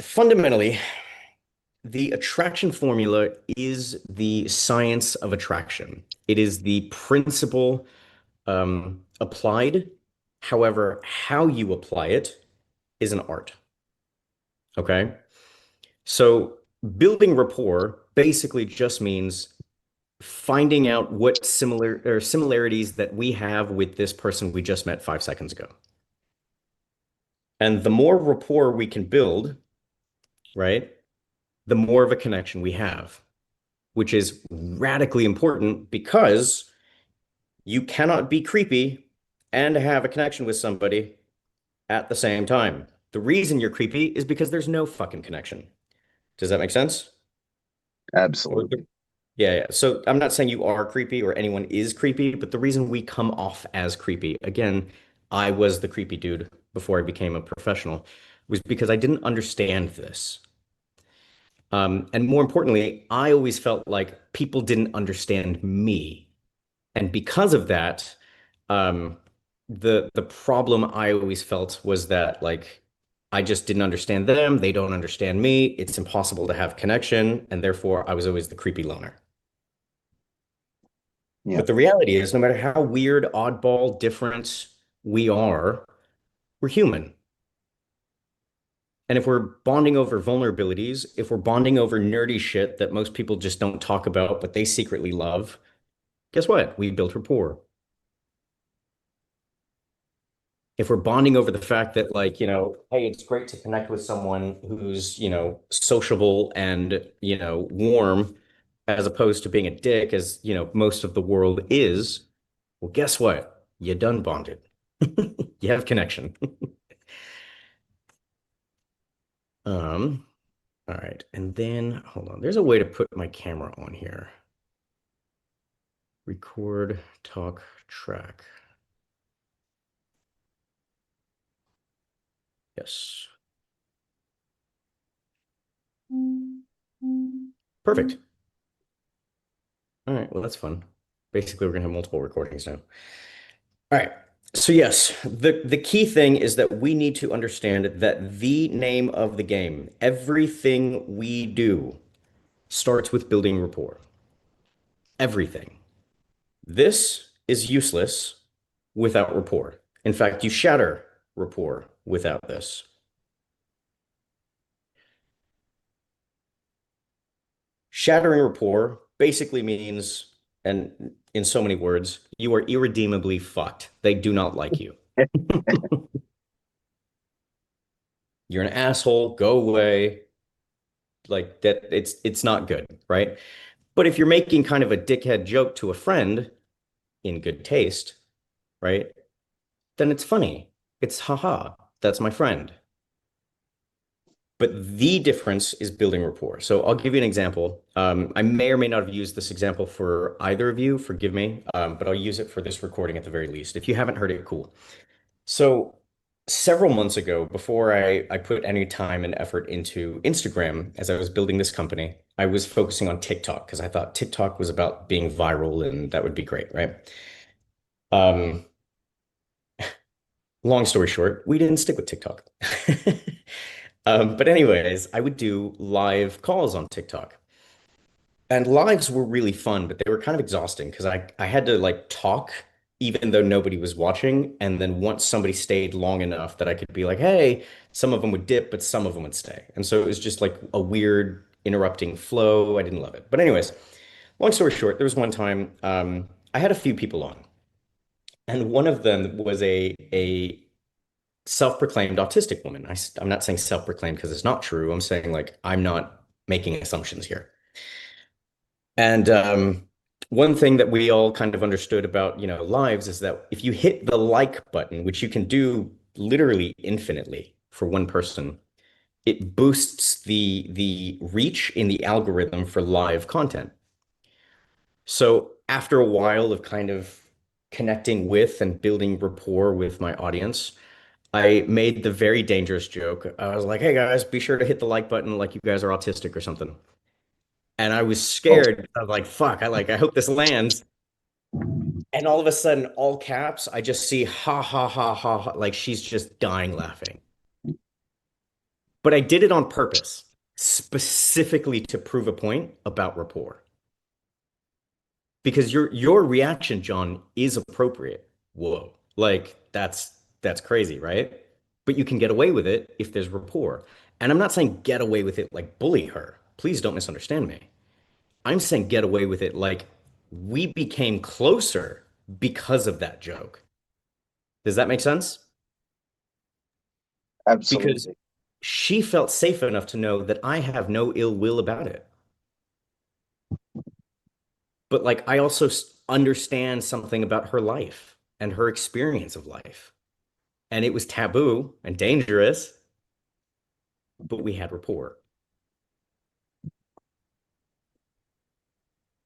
Fundamentally, the attraction formula is the science of attraction. It is the principle applied. However, how you apply it is an art. Okay. So building rapport basically just means finding out what similarities that we have with this person we just met 5 seconds ago. And the more rapport we can build, right, the more of a connection we have, which is radically important because you cannot be creepy and have a connection with somebody at the same time. The reason you're creepy is because there's no fucking connection. Does that make sense? Or Absolutely. Yeah, yeah. So I'm not saying you are creepy or anyone is creepy, but the reason we come off as creepy, again, I was the creepy dude before I became a professional, was because I didn't understand this. And more importantly, I always felt like people didn't understand me. And because of that, um, the problem I always felt was that like I just didn't understand them, they don't understand me, it's impossible to have connection, and therefore I was always the creepy loner. Yeah. But the reality is, no matter how weird, oddball, different we are, we're human. And if we're bonding over vulnerabilities, if we're bonding over nerdy shit that most people just don't talk about, but they secretly love, guess what? We built rapport. If we're bonding over the fact that, like, hey, it's great to connect with someone who's, sociable and, warm, as opposed to being a dick, as, most of the world is, well, guess what? You done bonded. You have connection. Um, all right. And then hold on. There's a way to put my camera on here. Record, talk, track. Yes. Perfect. All right. Well, that's fun. Basically, we're gonna have multiple recordings now. All right. So yes, the key thing is that we need to understand that the name of the game, everything we do starts with building rapport. Everything. This is useless without rapport. In fact, you shatter rapport without this. Shattering rapport basically means, and in so many words, you are irredeemably fucked. They do not like you. You're an asshole. Go away. Like that, it's not good, right? But if you're making kind of a dickhead joke to a friend in good taste, right? Then it's funny. It's haha, that's my friend. But the difference is building rapport. So I'll give you an example. I may or may not have used this example for either of you, forgive me, but I'll use it for this recording at the very least. If you haven't heard it, cool. So several months ago, before I put any time and effort into Instagram as I was building this company, I was focusing on TikTok because I thought TikTok was about being viral and that would be great, right? Um, Long story short, we didn't stick with TikTok. But anyways, I would do live calls on TikTok. And lives were really fun, but they were kind of exhausting because I had to like talk even though nobody was watching. And then once somebody stayed long enough that I could be like, hey, some of them would dip, but some of them would stay. And so it was just like a weird interrupting flow. I didn't love it. But anyways, long story short, there was one time I had a few people on, and one of them was a self-proclaimed autistic woman. I'm not saying self-proclaimed because it's not true. I'm saying like I'm not making assumptions here. And one thing that we all kind of understood about, lives is that if you hit the like button, which you can do literally infinitely for one person, it boosts the reach in the algorithm for live content. So after a while of kind of connecting with and building rapport with my audience, I made the very dangerous joke. I was like, "Hey guys, be sure to hit the like button like you guys are autistic or something." And I was Oh, scared. I was like, "Fuck, I hope this lands." And all of a sudden, all caps, I just see ha ha ha ha, ha like she's just dying laughing. But I did it on purpose, specifically to prove a point about rapport. Because your reaction, John, is appropriate. Whoa. Like that's crazy, right? But you can get away with it if there's rapport. And I'm not saying get away with it like bully her. Please don't misunderstand me. I'm saying get away with it like we became closer because of that joke. Does that make sense? Because Absolutely. she felt safe enough to know that I have no ill will about it. But like I also understand something about her life and her experience of life. And it was taboo and dangerous, but we had rapport.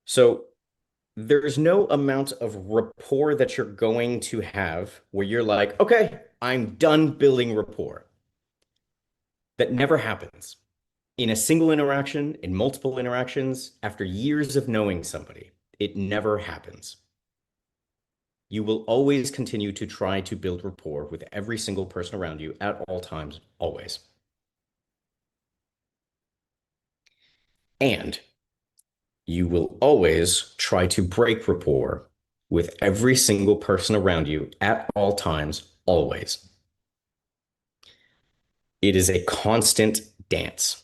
So there's no amount of rapport that you're going to have where you're like, okay, I'm done building rapport. That never happens. In a single interaction, in multiple interactions, after years of knowing somebody, it never happens. You will always continue to try to build rapport with every single person around you at all times, always. And you will always try to break rapport with every single person around you at all times, always. It is a constant dance.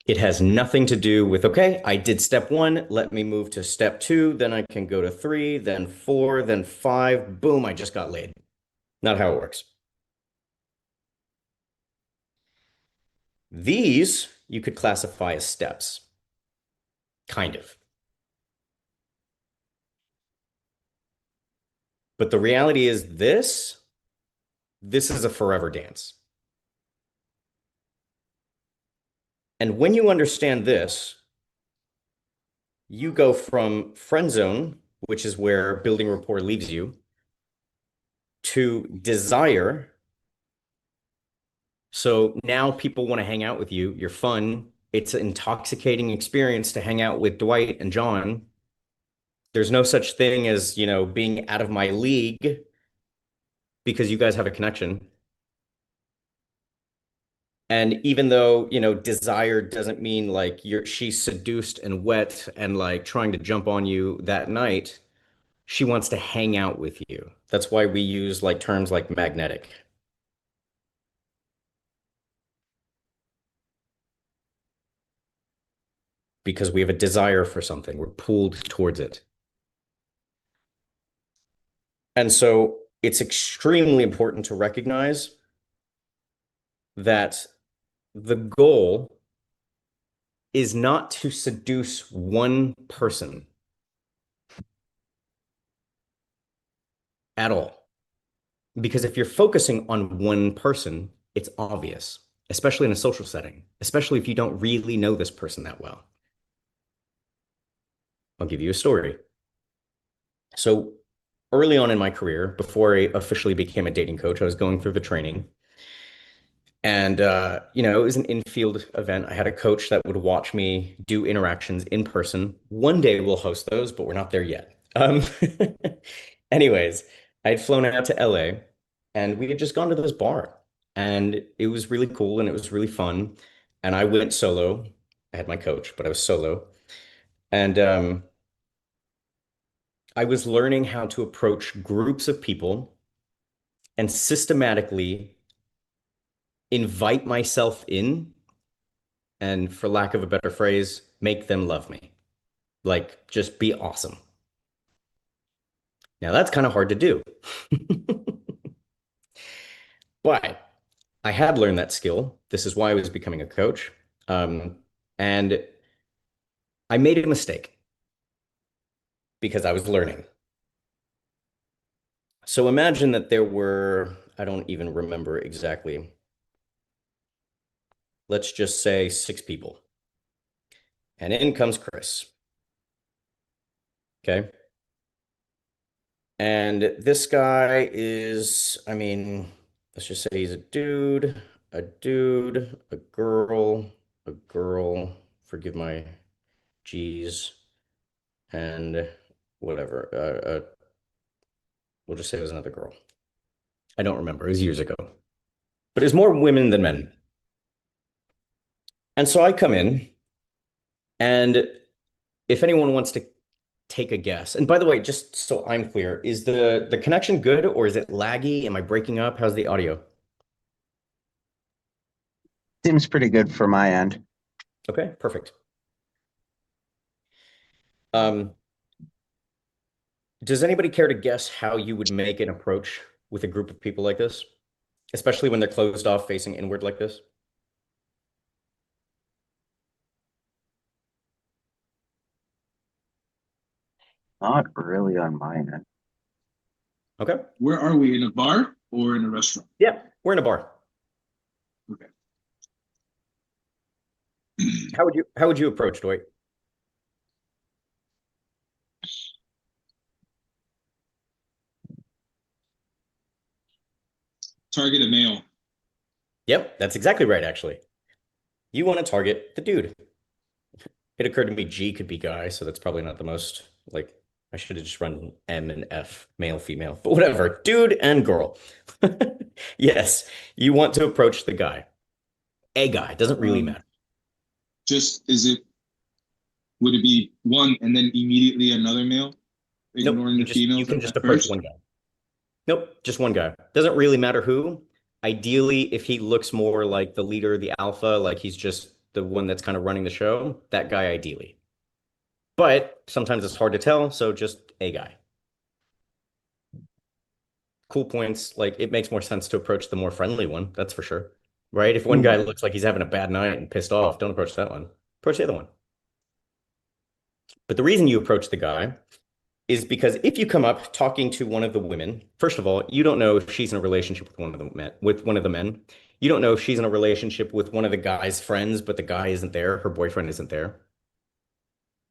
It has nothing to do with, okay, I did step one, let me move to step two, then I can go to three, then four, then five, boom, I just got laid. Not how it works. These you could classify as steps, kind of. But the reality is this is a forever dance. And when you understand this, you go from friend zone, which is where building rapport leaves you, to desire. So now people want to hang out with you. You're fun. It's an intoxicating experience to hang out with Dwight and John. There's no such thing as, being out of my league because you guys have a connection. And even though, desire doesn't mean like she's seduced and wet and like trying to jump on you that night, she wants to hang out with you. That's why we use like terms like magnetic, because we have a desire for something. We're pulled towards it. And so it's extremely important to recognize that the goal is not to seduce one person at all. Because if you're focusing on one person, it's obvious, especially in a social setting, especially if you don't really know this person that well. I'll give you a story. So early on in my career, before I officially became a dating coach, I was going through the training. And it was an infield event. I had a coach that would watch me do interactions in person. One day we'll host those, but we're not there yet. Anyways, I had flown out to LA and we had just gone to this bar. And it was really cool and it was really fun. And I went solo. I had my coach, but I was solo. And I was learning how to approach groups of people and systematically invite myself in and, for lack of a better phrase, make them love me. Like, just be awesome. Now, that's kind of hard to do. But I had learned that skill. This is why I was becoming a coach. Um, and I made a mistake because I was learning. So imagine that there were, I don't even remember exactly, let's just say 6 people. And in comes Chris. Okay. And this guy is, I mean, let's just say he's a girl, forgive my G's, and whatever. We'll just say it was another girl. I don't remember. It was years ago. but there's more women than men. And so I come in, and if anyone wants to take a guess, and by the way, just so I'm clear, is the connection good or is it laggy? Am I breaking up? How's the audio? Seems pretty good for my end. Okay, perfect. Um, does anybody care to guess how you would make an approach with a group of people like this, especially when they're closed off facing inward like this? Not really on my end. Okay. Where are we? In a bar or in a restaurant? Yeah, we're in a bar. Okay. How would you approach, Dwight? Target a male. Yep, that's exactly right, actually. You want to target the dude. It occurred to me G could be guy, so that's probably not the most like I should have just run M and F, male, female, but whatever. Dude and girl. Yes, you want to approach the guy. A guy, doesn't really Um, matter. just is it? Would it be one and then immediately another male, Nope, ignoring you the just you females can just at approach one first? guy. Nope, just one guy. Doesn't really matter who. Ideally, if he looks more like the leader, the alpha, like he's just the one that's kind of running the show, that guy ideally. But sometimes it's hard to tell, so just a guy. Cool points. Like it makes more sense to approach the more friendly one, that's for sure. Right? If one guy Right. looks like he's having a bad night and pissed off, don't approach that one. Approach the other one. But the reason you approach the guy is because if you come up talking to one of the women, first of all, you don't know if she's in a relationship with one of the men. You don't know if she's in a relationship with one of the guy's friends, but the guy isn't there, her boyfriend isn't there.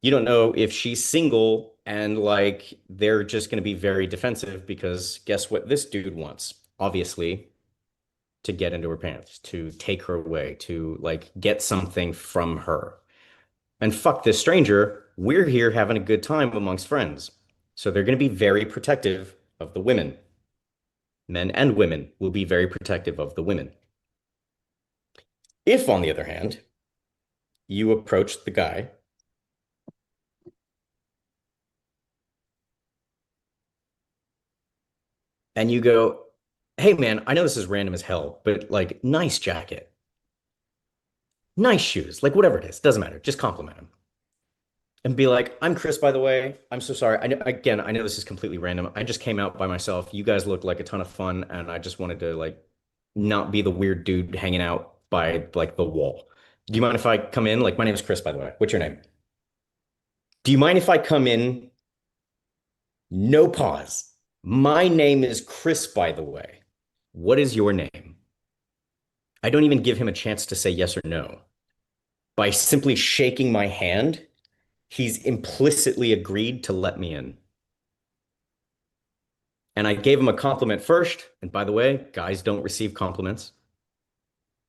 You don't know if she's single and like they're just going to be very defensive because guess what this dude wants? Obviously, to get into her pants, to take her away, to like get something from her. And fuck this stranger, we're here having a good time amongst friends. So they're going to be very protective of the women. Men and women will be very protective of the women. If, on the other hand, you approach the guy and you go, hey man, I know this is random as hell, but like, nice jacket, nice shoes, like whatever it is, doesn't matter. Just compliment him and be like, I'm Chris, by the way. I'm so sorry. I know, again, I know this is completely random. I just came out by myself. You guys look like a ton of fun, and I just wanted to like not be the weird dude hanging out by like the wall. Do you mind if I come in? Like, my name is Chris, by the way. What's your name? Do you mind if I come in? No pause. My name is Chris, by the way. What is your name? I don't even give him a chance to say yes or no. By simply shaking my hand, he's implicitly agreed to let me in. And I gave him a compliment first. And by the way, guys don't receive compliments.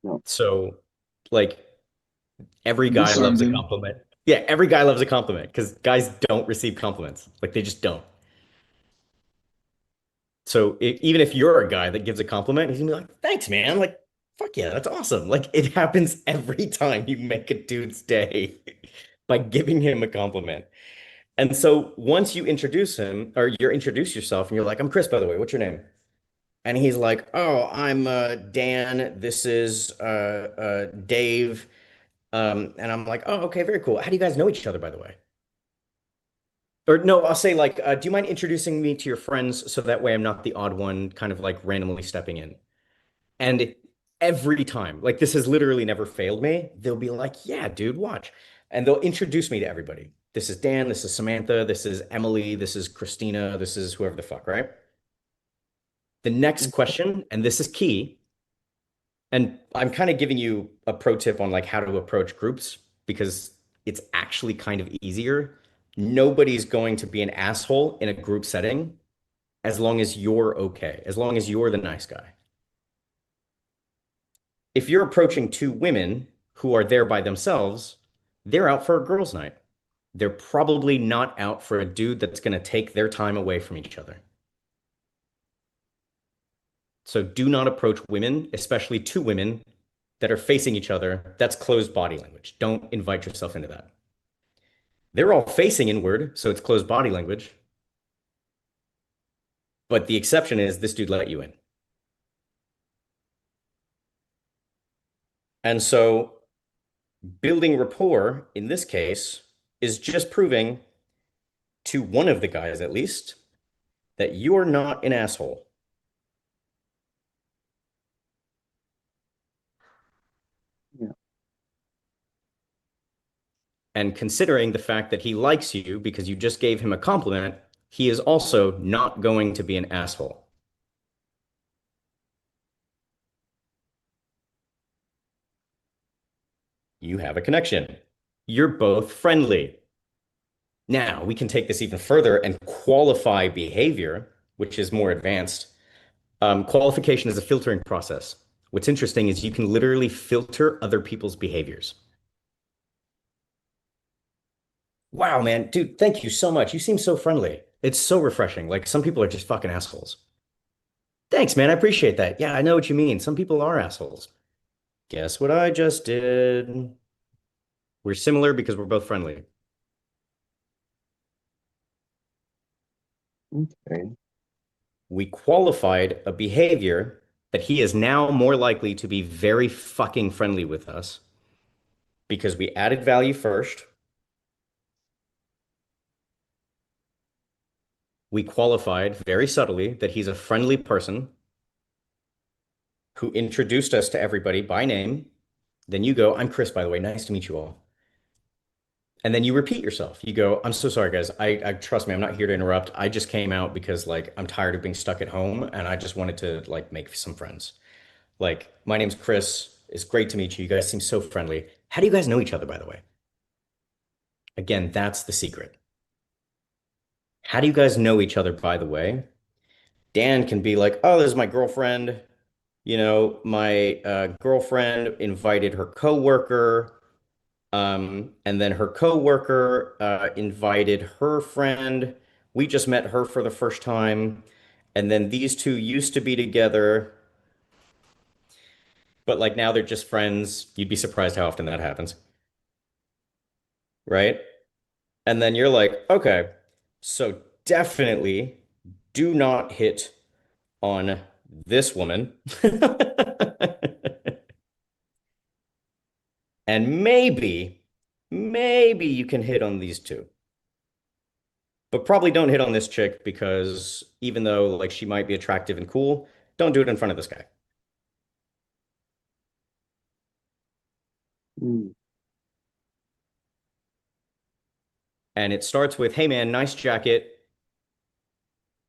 No. So, like, every You guy disarmed loves a him. compliment. Yeah, every guy loves a compliment because guys don't receive compliments. Like, they just don't. So, even if you're a guy that gives a compliment, he's gonna be like, thanks, man. Like, fuck yeah, that's awesome. Like, it happens every time you make a dude's day by giving him a compliment. And so, once you introduce him or you introduce yourself and you're like, I'm Chris, by the way, what's your name? And he's like, "Oh, I'm Dan. This is Dave." And I'm like, "Oh, okay, very cool. How do you guys know each other, by the way?" Or no, I'll say like, "Do you mind introducing me to your friends so that way I'm not the odd one, kind of like randomly stepping in?" And every time, like this has literally never failed me. They'll be like, "Yeah, dude, watch," and they'll introduce me to everybody. This is Dan. This is Samantha. This is Emily. This is Christina. This is whoever the fuck, right? The next question, and this is key. And I'm kind of giving you a pro tip on like how to approach groups because it's actually kind of easier. Nobody's going to be an asshole in a group setting as long as you're okay, as long as you're the nice guy. If you're approaching two women who are there by themselves, they're out for a girls' night. They're probably not out for a dude that's going to take their time away from each other. So do not approach women, especially two women that are facing each other. That's closed body language. Don't invite yourself into that. They're all facing inward, so it's closed body language. But the exception is this dude let you in. And so building rapport in this case is just proving to one of the guys, at least, that you are not an asshole. Yeah. And considering the fact that he likes you because you just gave him a compliment, he is also not going to be an asshole. You have a connection. You're both friendly. Now, we can take this even further and qualify behavior, which is more advanced. Qualification is a filtering process. What's interesting is you can literally filter other people's behaviors. Wow, man, dude, thank you so much. You seem so friendly. It's so refreshing. Like some people are just fucking assholes. Thanks, man. I appreciate that. Yeah, I know what you mean. Some people are assholes. Guess what I just did? We're similar because we're both friendly. Okay. We qualified a behavior that he is now more likely to be very fucking friendly with us because we added value first. We qualified very subtly that he's a friendly person who introduced us to everybody by name. Then you go, I'm Chris, by the way. Nice to meet you all. And then you repeat yourself. You go, I'm so sorry, guys. I trust me, I'm not here to interrupt. I just came out because like I'm tired of being stuck at home and I just wanted to like make some friends. Like, my name's Chris. It's great to meet you. You guys seem so friendly. How do you guys know each other, by the way? Again, that's the secret. How do you guys know each other, by the way? Dan can be like, oh, this is my girlfriend. My girlfriend invited her coworker, and then her coworker invited her friend. We just met her for the first time, and then these two used to be together, but like now they're just friends. You'd be surprised how often that happens, right? And then you're like, okay, so definitely do not hit on this woman. And maybe you can hit on these two. But probably don't hit on this chick because even though like she might be attractive and cool, don't do it in front of this guy. Mm. And it starts with, hey man, nice jacket.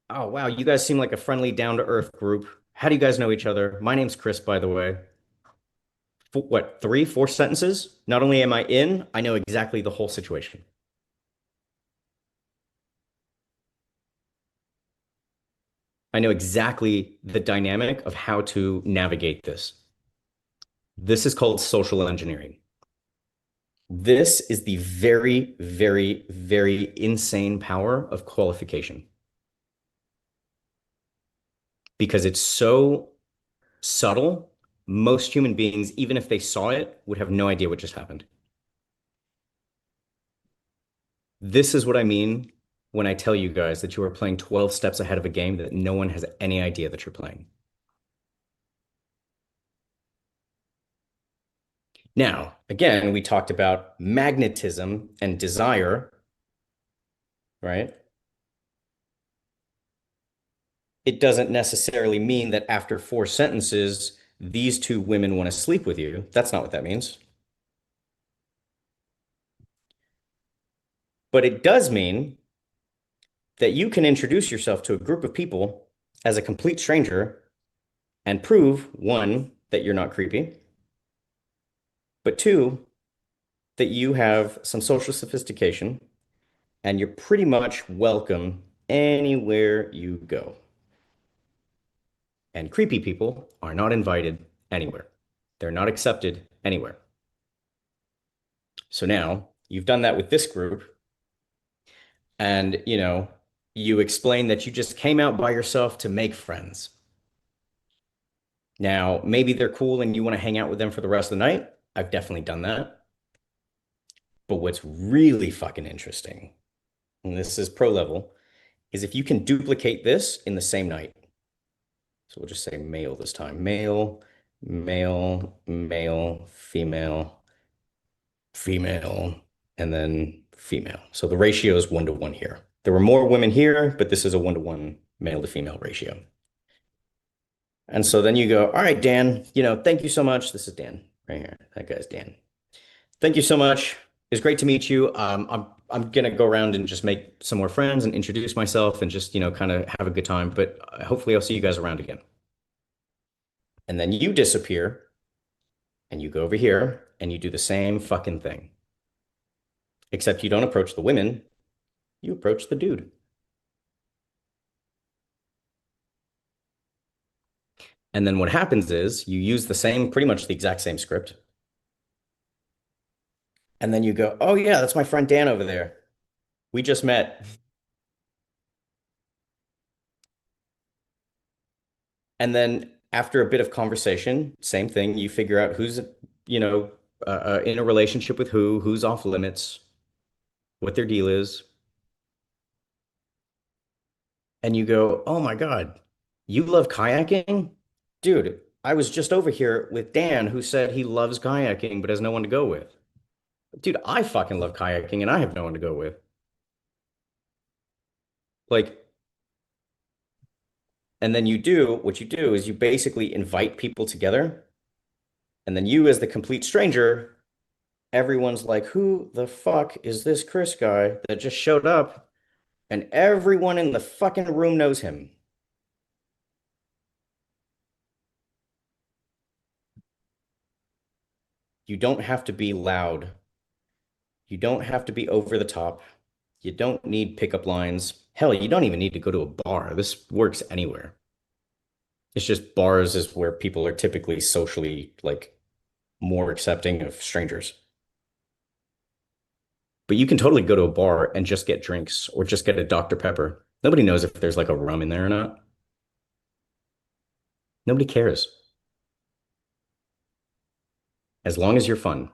Oh wow, you guys seem like a friendly, down-to-earth group. How do you guys know each other? My name's Chris, by the way. What, three, four sentences? Not only am I in, I know exactly the whole situation. I know exactly the dynamic of how to navigate this. This is called social engineering. This is the very, very, very insane power of qualification because it's so subtle. Most human beings, even if they saw it, would have no idea what just happened. This is what I mean when I tell you guys that you are playing 12 steps ahead of a game that no one has any idea that you're playing. Now, again, we talked about magnetism and desire, right? It doesn't necessarily mean that after four sentences, these two women want to sleep with you. That's not what that means. But it does mean that you can introduce yourself to a group of people as a complete stranger and prove, one, that you're not creepy, but two, that you have some social sophistication and you're pretty much welcome anywhere you go. And creepy people are not invited anywhere. They're not accepted anywhere. So now you've done that with this group, and you explain that you just came out by yourself to make friends. Now, maybe they're cool and you want to hang out with them for the rest of the night. I've definitely done that. But what's really fucking interesting, and this is pro level, is if you can duplicate this in the same night. So we'll just say male this time. Male, male, male, female, female, and then female. So the ratio is 1 to 1 here. There were more women here, but this is a 1 to 1 male to female ratio. And so then you go, all right, Dan, thank you so much. This is Dan right here. That guy's Dan. Thank you so much. It's great to meet you. I'm gonna go around and just make some more friends and introduce myself and just, kind of have a good time. But hopefully I'll see you guys around again. And then you disappear and you go over here and you do the same fucking thing. Except you don't approach the women, you approach the dude. And then what happens is you use the same, pretty much the exact same script. And then you go, oh yeah, that's my friend Dan over there. We just met. And then after a bit of conversation, same thing, you figure out who's, in a relationship with who's off limits, what their deal is. And you go, oh my God, you love kayaking? Dude, I was just over here with Dan who said he loves kayaking but has no one to go with. Dude, I fucking love kayaking and I have no one to go with. Like, and then what you do is you basically invite people together. And then you, as the complete stranger, everyone's like, who the fuck is this Chris guy that just showed up? And everyone in the fucking room knows him. You don't have to be loud. You don't have to be over the top. You don't need pickup lines. Hell, you don't even need to go to a bar. This works anywhere. It's just bars is where people are typically socially like more accepting of strangers. But you can totally go to a bar and just get drinks or just get a Dr. Pepper. Nobody knows if there's like a rum in there or not. Nobody cares. As long as you're fun.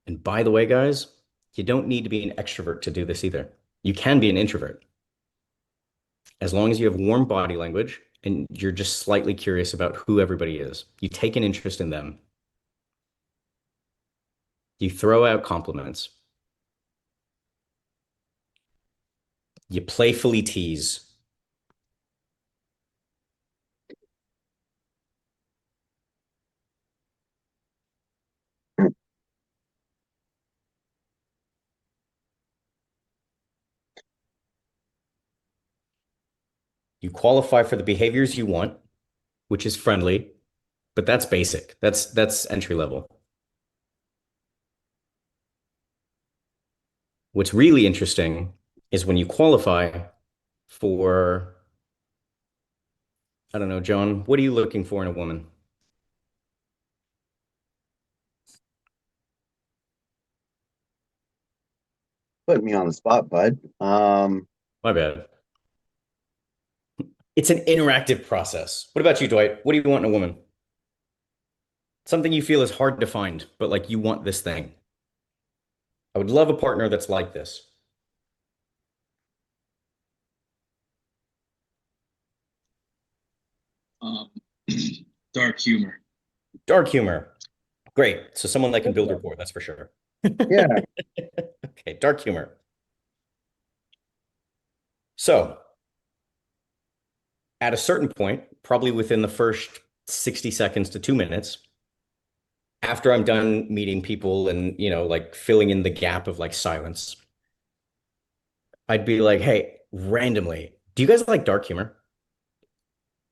And by the way, guys, you don't need to be an extrovert to do this either. You can be an introvert. As long as you have warm body language and you're just slightly curious about who everybody is, you take an interest in them. You throw out compliments. You playfully tease. You qualify for the behaviors you want, which is friendly, but that's basic. That's entry level. What's really interesting is when you qualify for, I don't know, John, what are you looking for in a woman? Put me on the spot, bud. My bad. It's an interactive process. What about you, Dwight? What do you want in a woman? Something you feel is hard to find, but like you want this thing. I would love a partner that's like this. Um, dark humor. Dark humor. Great. So someone that can build rapport, that's for sure. Yeah. Okay, dark humor. So at a certain point, probably within the first 60 seconds to 2 minutes, after I'm done meeting people and, like filling in the gap of like silence, I'd be like, hey, randomly, do you guys like dark humor?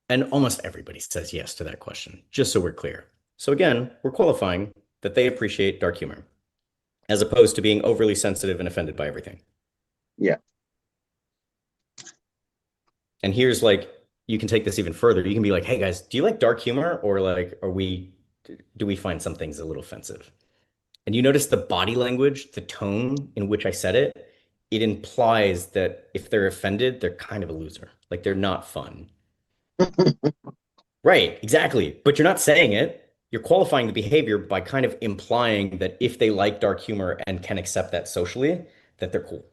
And almost everybody says yes to that question, just so we're clear. So again, we're qualifying that they appreciate dark humor, as opposed to being overly sensitive and offended by everything. Yeah. And here's like, you can take this even further. You can be like, hey guys, do you like dark humor? Or like, do we find some things a little offensive? And you notice the body language, the tone in which I said it, it implies that if they're offended, they're kind of a loser. Like they're not fun. Right, exactly. But you're not saying it. You're qualifying the behavior by kind of implying that if they like dark humor and can accept that socially, that they're cool.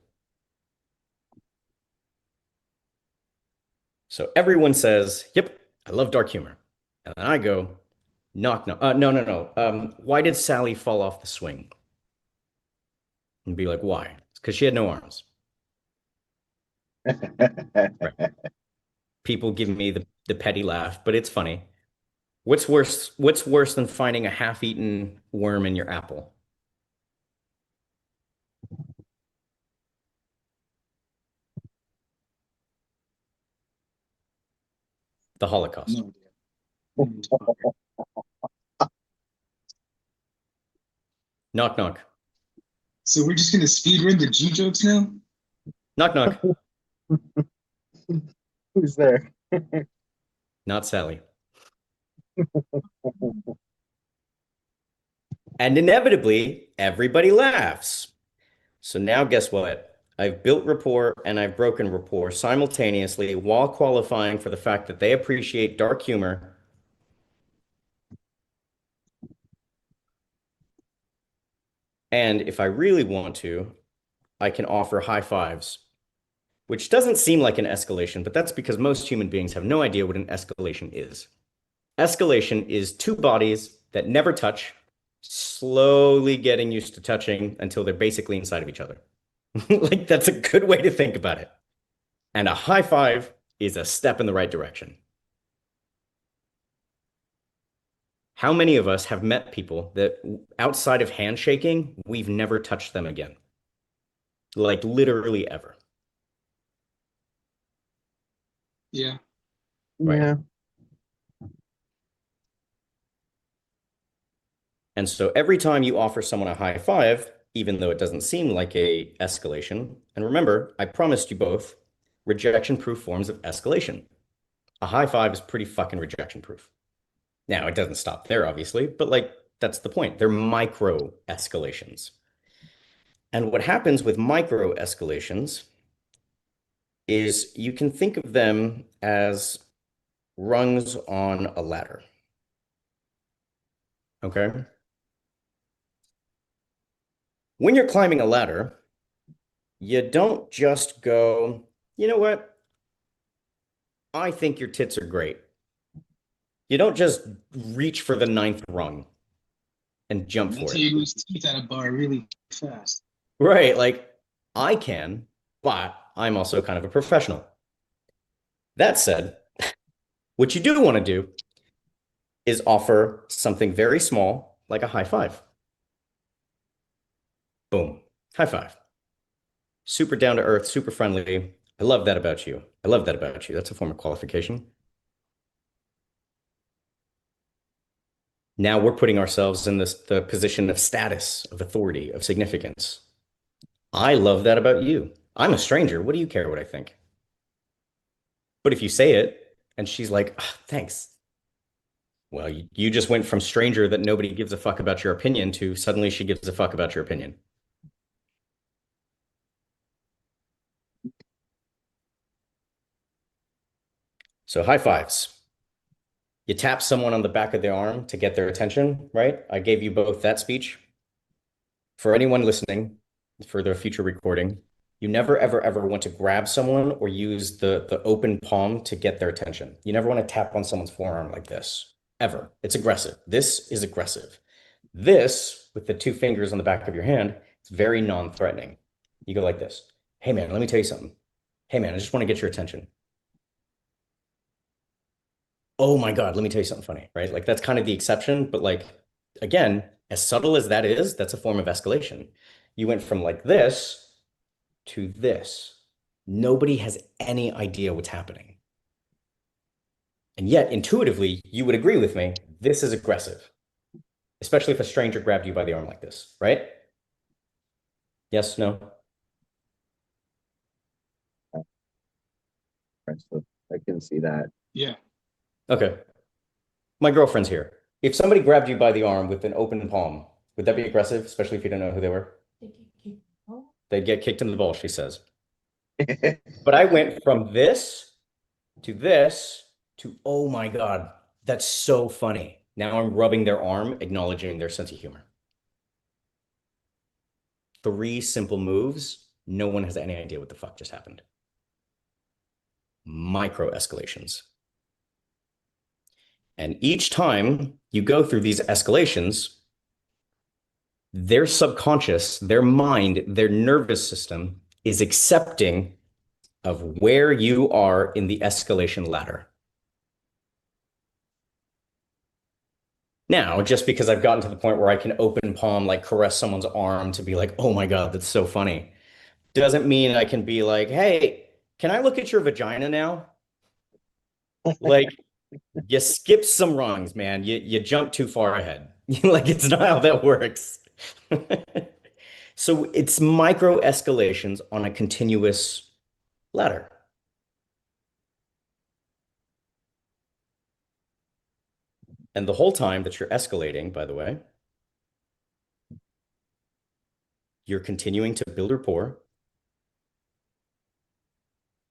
So everyone says, "Yep, I love dark humor." And then I go, "Knock, knock. No, no, no. Why did Sally fall off the swing?" And be like, "Why?" It's because she had no arms. Right. People give me the petty laugh, but it's funny. What's worse? What's worse than finding a half-eaten worm in your apple? The Holocaust. No idea. Knock, knock. So we're just gonna speed run the G jokes now? Knock, knock. Who's there? Not Sally. And inevitably, everybody laughs. So now guess what? I've built rapport and I've broken rapport simultaneously while qualifying for the fact that they appreciate dark humor. And if I really want to, I can offer high fives, which doesn't seem like an escalation, but that's because most human beings have no idea what an escalation is. Escalation is two bodies that never touch, slowly getting used to touching until they're basically inside of each other. Like, that's a good way to think about it. And a high five is a step in the right direction. How many of us have met people that outside of handshaking, we've never touched them again? Like, literally ever. Yeah. Right. Yeah. And so every time you offer someone a high five, even though it doesn't seem like a escalation, and remember, I promised you both rejection-proof forms of escalation. A high five is pretty fucking rejection-proof. Now, it doesn't stop there, obviously, but like that's the point. They're micro escalations. And what happens with micro escalations is you can think of them as rungs on a ladder. Okay? When you're climbing a ladder, you don't just go, you know what? I think your tits are great. You don't just reach for the ninth rung and jump That's for how it. you lose teeth at a bar really fast. Right. Like I can, but I'm also kind of a professional. That said, what you do want to do is offer something very small, like a high five. Boom. High five. Super down to earth, super friendly. I love that about you. I love that about you. That's a form of qualification. Now we're putting ourselves in the position of status, of authority, of significance. I love that about you. I'm a stranger. What do you care what I think? But if you say it and she's like, "Ah, thanks." Well, you just went from stranger that nobody gives a fuck about your opinion to suddenly she gives a fuck about your opinion. So high fives. You tap someone on the back of the arm to get their attention, right? I gave you both that speech. For anyone listening, for the future recording, you never, ever, ever want to grab someone or use the open palm to get their attention. You never want to tap on someone's forearm like this, ever. It's aggressive. This is aggressive. This, with the two fingers on the back of your hand, it's very non-threatening. You go like this. Hey, man, let me tell you something. Hey, man, I just want to get your attention. Oh my God, let me tell you something funny, right? Like that's kind of the exception, but like again, as subtle as that is, that's a form of escalation. You went from like this to this. Nobody has any idea what's happening. And yet, intuitively, you would agree with me, this is aggressive, especially if a stranger grabbed you by the arm like this, right? Yes, no? So I can see that. Yeah. Okay. My girlfriend's here. If somebody grabbed you by the arm with an open palm, would that be aggressive, especially if you don't know who they were? They'd get kicked in the balls, she says. But I went from this to this to, oh my God, that's so funny. Now I'm rubbing their arm, acknowledging their sense of humor. Three simple moves. No one has any idea what the fuck just happened. Micro escalations. And each time you go through these escalations, their subconscious, their mind, their nervous system is accepting of where you are in the escalation ladder. Now, just because I've gotten to the point where I can open palm, like caress someone's arm to be like, oh my God, that's so funny, doesn't mean I can be like, hey, can I look at your vagina now? Like, you skip some rungs, man. You jump too far ahead. Like, it's not how that works. So it's micro escalations on a continuous ladder. And the whole time that you're escalating, by the way, you're continuing to build rapport.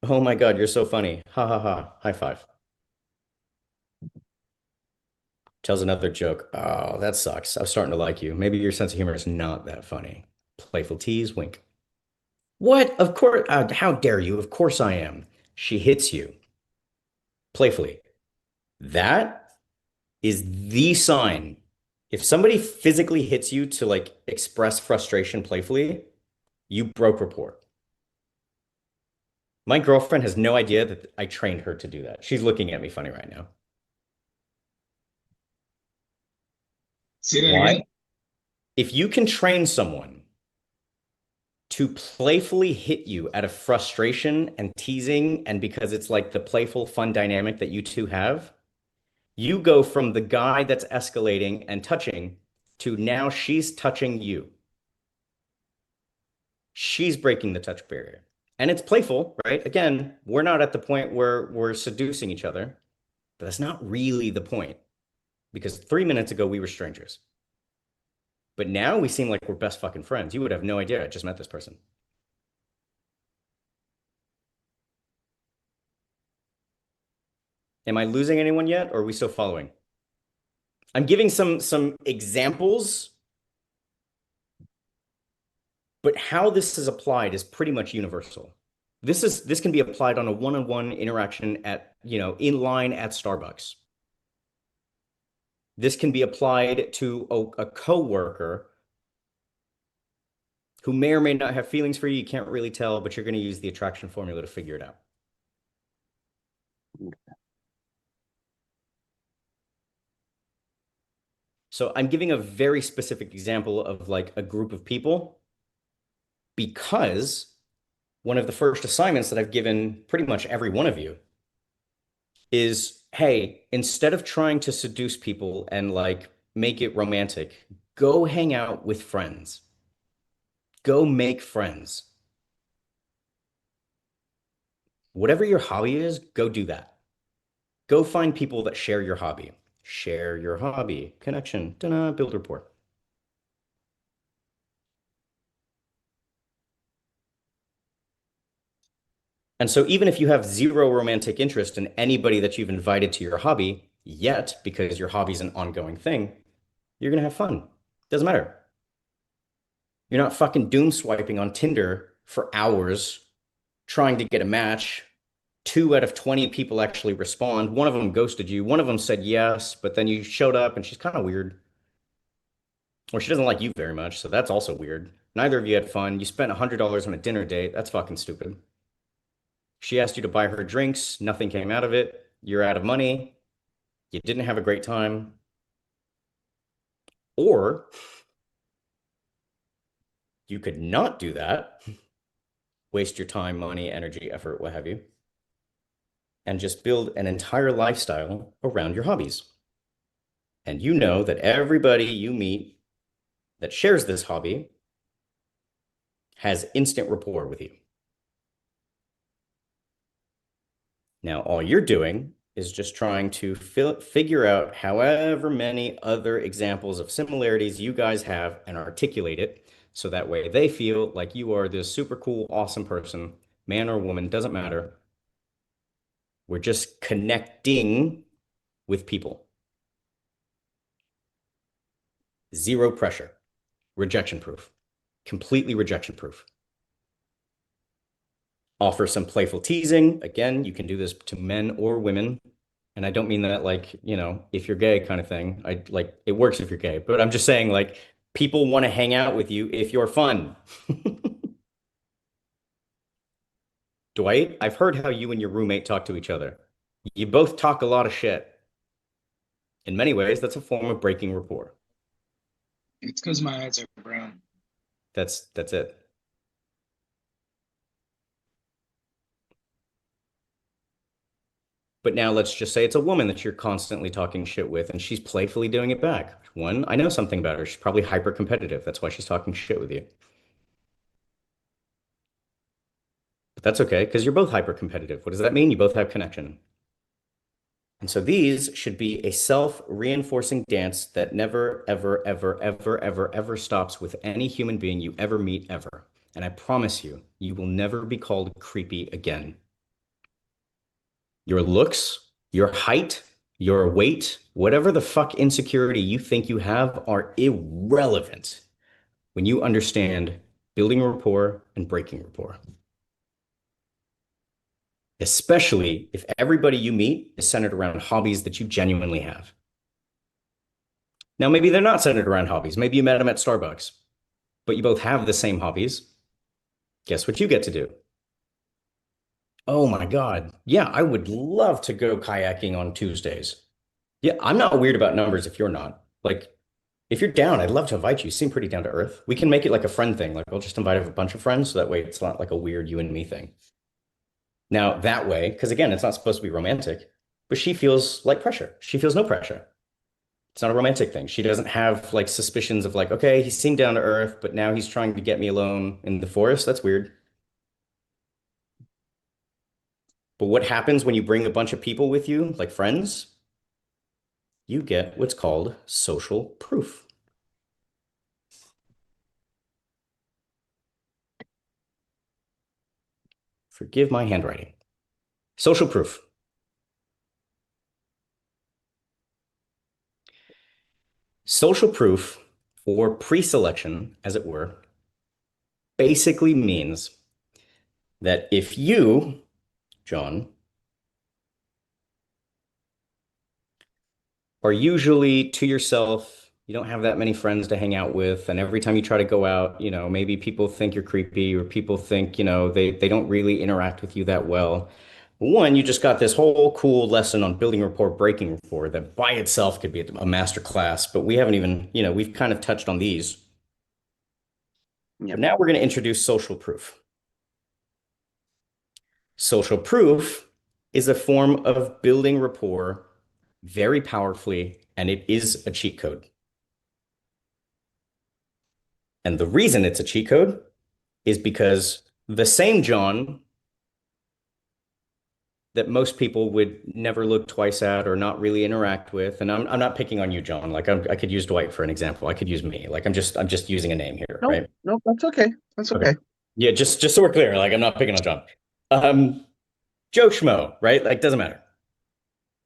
Oh my God, you're so funny. Ha ha ha. High five. Tells another joke. Oh, that sucks. I'm starting to like you. Maybe your sense of humor is not that funny. Playful tease, wink. What? Of course. How dare you? Of course I am. She hits you playfully. That is the sign. If somebody physically hits you to like express frustration playfully, you broke rapport. My girlfriend has no idea that I trained her to do that. She's looking at me funny right now. Say that Why? again. If you can train someone to playfully hit you out of frustration and teasing, and because it's like the playful, fun dynamic that you two have, you go from the guy that's escalating and touching to now she's touching you. She's breaking the touch barrier. And it's playful, right? Again, we're not at the point where we're seducing each other, but that's not really the point because 3 minutes ago we were strangers. But now we seem like we're best fucking friends. You would have no idea I just met this person. Am I losing anyone yet, or are we still following? I'm giving some examples, but how this is applied is pretty much universal. This can be applied on a one-on-one interaction at, in line at Starbucks. This can be applied to a coworker who may or may not have feelings for you. You can't really tell, but you're going to use the attraction formula to figure it out. So I'm giving a very specific example of like a group of people because one of the first assignments that I've given pretty much every one of you is, hey, instead of trying to seduce people and like make it romantic, go hang out with friends. Go make friends. Whatever your hobby is, go do that. Go find people that share your hobby. Share your hobby. Connection. Ta-da, build rapport. And so even if you have zero romantic interest in anybody that you've invited to your hobby yet, because your hobby's an ongoing thing, you're going to have fun. Doesn't matter. You're not fucking doom swiping on Tinder for hours trying to get a match. 2 out of 20 people actually respond. One of them ghosted you. One of them said yes, but then you showed up and she's kind of weird. Or she doesn't like you very much, so that's also weird. Neither of you had fun. You spent $100 on a dinner date. That's fucking stupid. She asked you to buy her drinks. Nothing came out of it. You're out of money. You didn't have a great time. Or you could not do that, waste your time, money, energy, effort, what have you, and just build an entire lifestyle around your hobbies. And you know that everybody you meet that shares this hobby has instant rapport with you. Now, all you're doing is just trying to figure out however many other examples of similarities you guys have and articulate it so that way they feel like you are this super cool, awesome person, man or woman, doesn't matter, We're just connecting with people. Zero pressure. Rejection proof. Completely rejection proof. Offer some playful teasing. Again, you can do this to men or women. And I don't mean that like, if you're gay kind of thing. I like it works if you're gay, but I'm just saying like people want to hang out with you if you're fun. Dwight, I've heard how you and your roommate talk to each other. You both talk a lot of shit. In many ways, that's a form of breaking rapport. It's because my eyes are brown. That's it. But now let's just say it's a woman that you're constantly talking shit with, and she's playfully doing it back. One, I know something about her. She's probably hyper competitive. That's why she's talking shit with you. But that's okay, because you're both hyper competitive. What does that mean? You both have connection. And so these should be a self-reinforcing dance that never, ever, ever, ever, ever, ever stops with any human being you ever meet ever. And I promise you, you will never be called creepy again. Your looks, your height, your weight, whatever the fuck insecurity you think you have are irrelevant when you understand building rapport and breaking rapport. Especially if everybody you meet is centered around hobbies that you genuinely have. Now, maybe they're not centered around hobbies. Maybe you met them at Starbucks, but you both have the same hobbies. Guess what you get to do? Oh my God. Yeah, I would love to go kayaking on Tuesdays. Yeah, I'm not weird about numbers if you're not. Like, if you're down, I'd love to invite you. You seem pretty down to earth. We can make it like a friend thing. Like, I'll just invite a bunch of friends so that way it's not like a weird you and me thing. Now, that way, because again, it's not supposed to be romantic, but she feels like pressure. She feels no pressure. It's not a romantic thing. She doesn't have like suspicions of like, okay, he seemed down to earth, but now he's trying to get me alone in the forest. That's weird. But what happens when you bring a bunch of people with you, like friends? You get what's called social proof. Forgive my handwriting. Social proof. Social proof, or pre-selection, as it were, basically means that if you, John, are usually to yourself, you don't have that many friends to hang out with, and every time you try to go out, maybe people think you're creepy or people think, they don't really interact with you that well. One, you just got this whole cool lesson on building rapport, breaking rapport that by itself could be a master class, but we haven't even, we've kind of touched on these. But Yep. now we're going to introduce social proof. Social proof is a form of building rapport very powerfully, and it is a cheat code. And the reason it's a cheat code is because the same John that most people would never look twice at or not really interact with, and I'm not picking on you, John. Like I could use Dwight for an example. I could use me. Like I'm just using a name here, Nope, right? nope, that's okay. That's Okay. okay. Yeah, just so we're clear, like I'm not picking on John. Um, Joe Schmo, right? Like doesn't matter.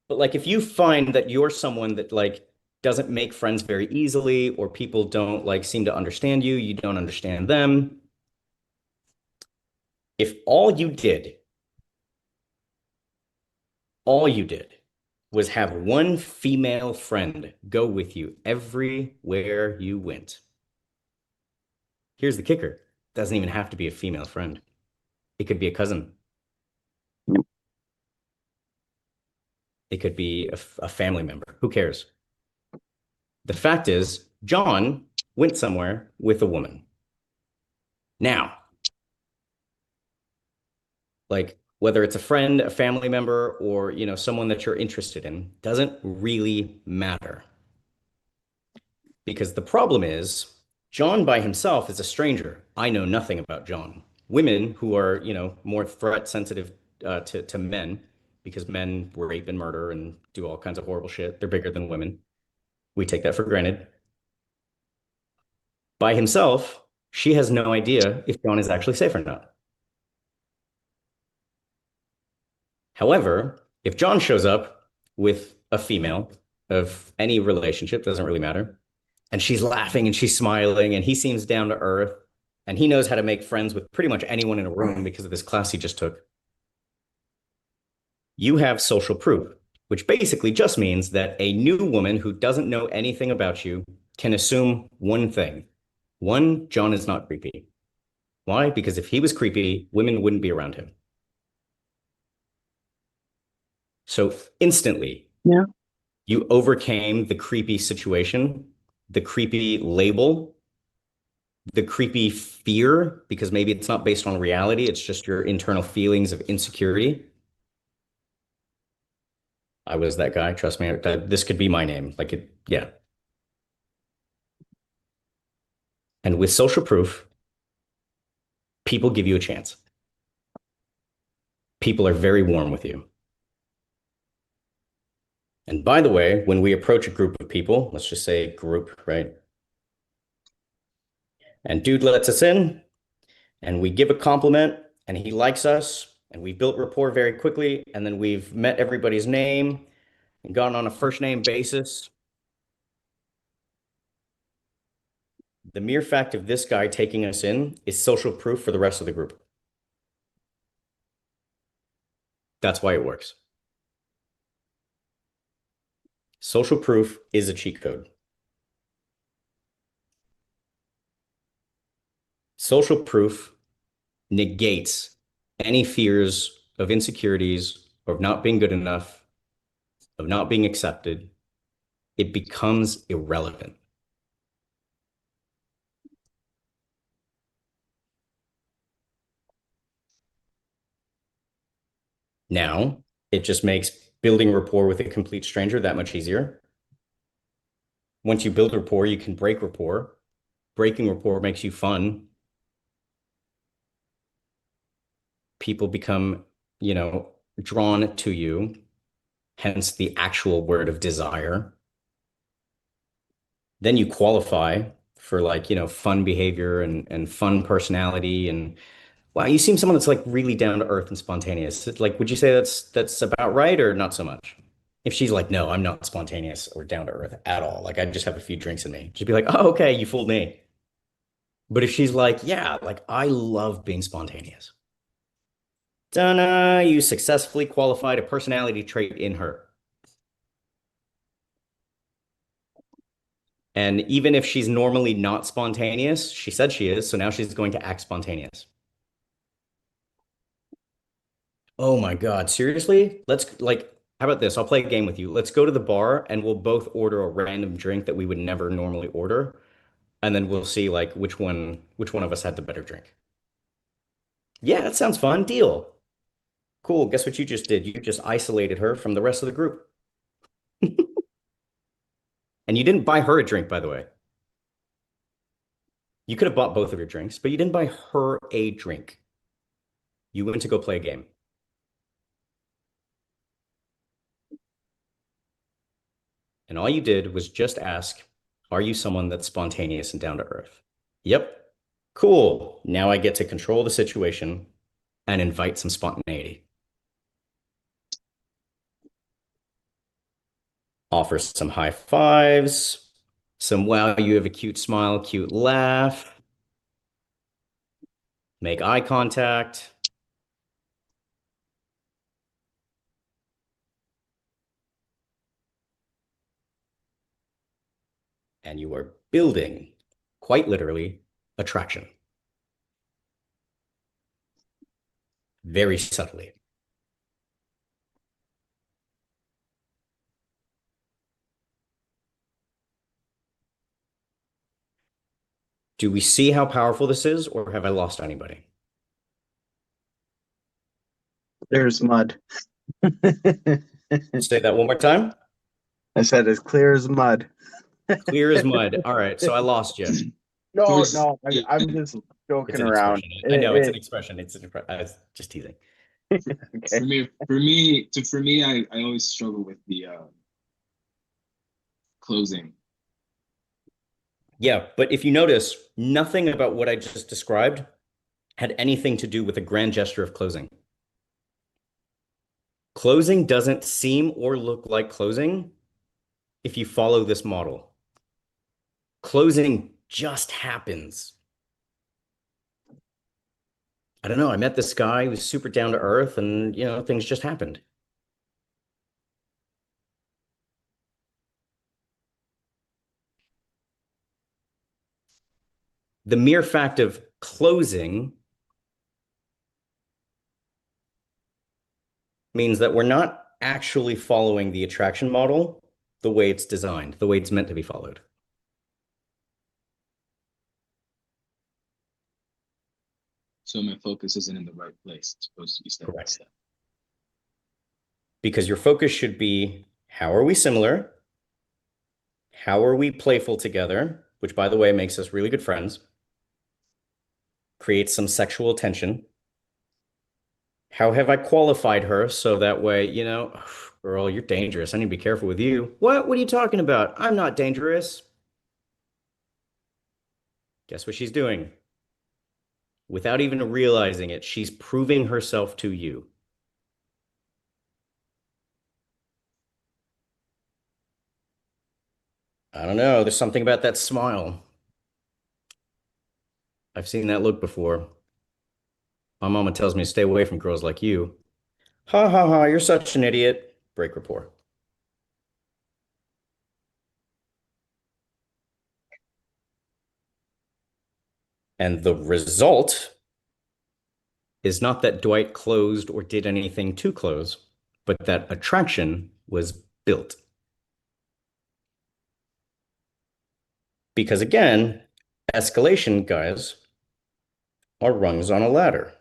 But like if you find that you're someone that like doesn't make friends very easily, or people don't like seem to understand you, you don't understand them. If all you did was have one female friend go with you everywhere you went. Here's the kicker. It doesn't even have to be a female friend. It could be a cousin. Yep. It could be a family member. Who cares? The fact is, John went somewhere with a woman. Now, like whether it's a friend, a family member, or someone that you're interested in, doesn't really matter. Because the problem is, John by himself is a stranger. I know nothing about John. Women who are, more threat sensitive to men, because men rape and murder and do all kinds of horrible shit. They're bigger than women. We take that for granted. By himself, she has no idea if John is actually safe or not. However, If John shows up with a female of any relationship, doesn't really matter, and she's laughing and she's smiling and he seems down to earth and he knows how to make friends with pretty much anyone in a room because of this class he just took, you have social proof, which basically just means that a new woman who doesn't know anything about you can assume one thing. One, John is not creepy. Why? Because if he was creepy, women wouldn't be around him. So instantly, Yeah. you overcame the creepy situation, the creepy label, the creepy fear, because maybe it's not based on reality, it's just your internal feelings of insecurity. I was that guy, trust me, this could be my name. Like it, yeah. And with social proof, people give you a chance. People are very warm with you. And by the way, when we approach a group of people, let's just say group, right? And dude lets us in and we give a compliment and he likes us and we built rapport very quickly. And then we've met everybody's name and gone on a first name basis. The mere fact of this guy taking us in is social proof for the rest of the group. That's why it works. Social proof is a cheat code. Social proof negates any fears of insecurities, of not being good enough, of not being accepted. It becomes irrelevant. Now, it just makes building rapport with a complete stranger that much easier. Once you build rapport, you can break rapport. Breaking rapport makes you fun. People become, drawn to you, hence the actual word of desire. Then you qualify for fun behavior and fun personality and wow, you seem someone that's like really down to earth and spontaneous. Like, would you say that's about right or not so much? If she's like, no, I'm not spontaneous or down to earth at all. Like I just have a few drinks in me. She'd be like, oh, okay, you fooled me. But if she's like, yeah, like I love being spontaneous. Donna, you successfully qualified a personality trait in her. And even if she's normally not spontaneous, she said she is, so now she's going to act spontaneous. Oh my God, seriously? How about this? I'll play a game with you. Let's go to the bar and we'll both order a random drink that we would never normally order. And then we'll see like which one of us had the better drink. Yeah, that sounds fun. Deal. Cool. Guess what you just did? You just isolated her from the rest of the group. And you didn't buy her a drink, by the way. You could have bought both of your drinks, but you didn't buy her a drink. You went to go play a game. And all you did was just ask, are you someone that's spontaneous and down to earth? Yep. Cool. Now I get to control the situation and invite some spontaneity. Offer some high fives, some wow, you have a cute smile, cute laugh. Make eye contact. And you are building, quite literally, attraction. Very subtly. Do we see how powerful this is, or have I lost anybody? There's mud. Say that one more time. I said as clear as mud. Clear as mud. All right, so I lost you. No, Towards no, yeah, I'm just It's joking an around. expression. I know it's an expression. I was just teasing. Okay. for me, I always struggle with the closing. Yeah, but if you notice, nothing about what I just described had anything to do with a grand gesture of closing. Closing doesn't seem or look like closing if you follow this model. Closing just happens. I don't know. I met this guy who was super down to earth and, things just happened. The mere fact of closing means that we're not actually following the attraction model the way it's designed, the way it's meant to be followed. So my focus isn't in the right place. It's supposed to be step by Correct. step. Because your focus should be, how are we similar? How are we playful together? Which, by the way, makes us really good friends. Creates some sexual tension. How have I qualified her so that way, girl, you're dangerous. I need to be careful with you. What? What are you talking about? I'm not dangerous. Guess what she's doing? Without even realizing it, she's proving herself to you. I don't know. There's something about that smile. I've seen that look before. My mama tells me to stay away from girls like you. Ha ha ha, you're such an idiot. Break rapport. And the result is not that Dwight closed or did anything to close, but that attraction was built. Because again, escalation, guys, are rungs on a ladder.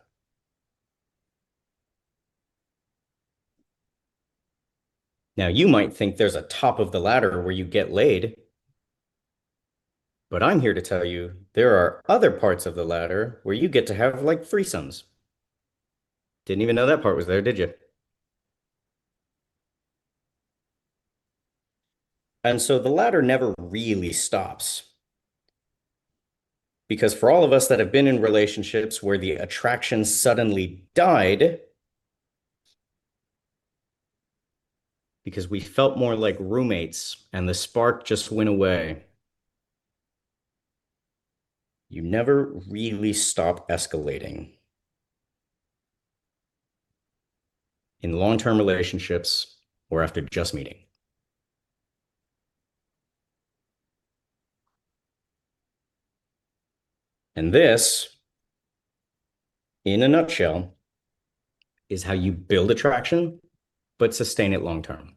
Now, you might think there's a top of the ladder where you get laid, but I'm here to tell you there are other parts of the ladder where you get to have like threesomes. Didn't even know that part was there, did you? And so the ladder never really stops. Because for all of us that have been in relationships where the attraction suddenly died, because we felt more like roommates and the spark just went away, you never really stop escalating. In long-term relationships or after just meeting. And this, in a nutshell, is how you build attraction, but sustain it long term.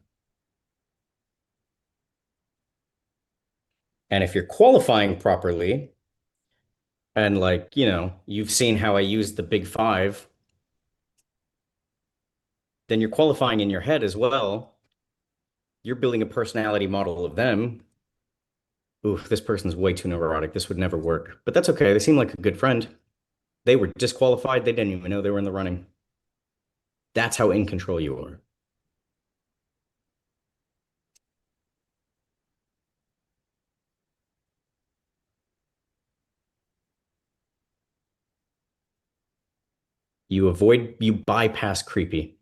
And if you're qualifying properly, and you've seen how I use the big five, then you're qualifying in your head as well. You're building a personality model of them. Ooh, this person's way too neurotic. This would never work. But that's okay. They seem like a good friend. They were disqualified. They didn't even know they were in the running. That's how in control you are. You bypass creepy.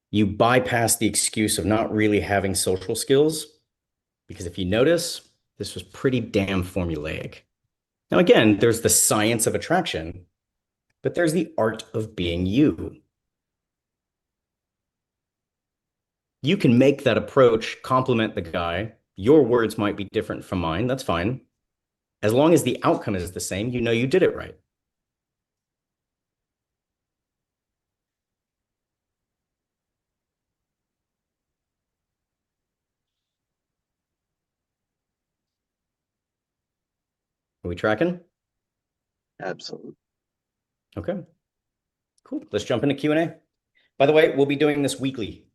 You bypass the excuse of not really having social skills because if you notice, this was pretty damn formulaic. Now, again, there's the science of attraction, but there's the art of being you. You can make that approach compliment the guy. Your words might be different from mine. That's fine. As long as the outcome is the same, you know you did it right. Are we tracking? Absolutely. Okay, cool. Let's jump into Q&A. By the way, we'll be doing this weekly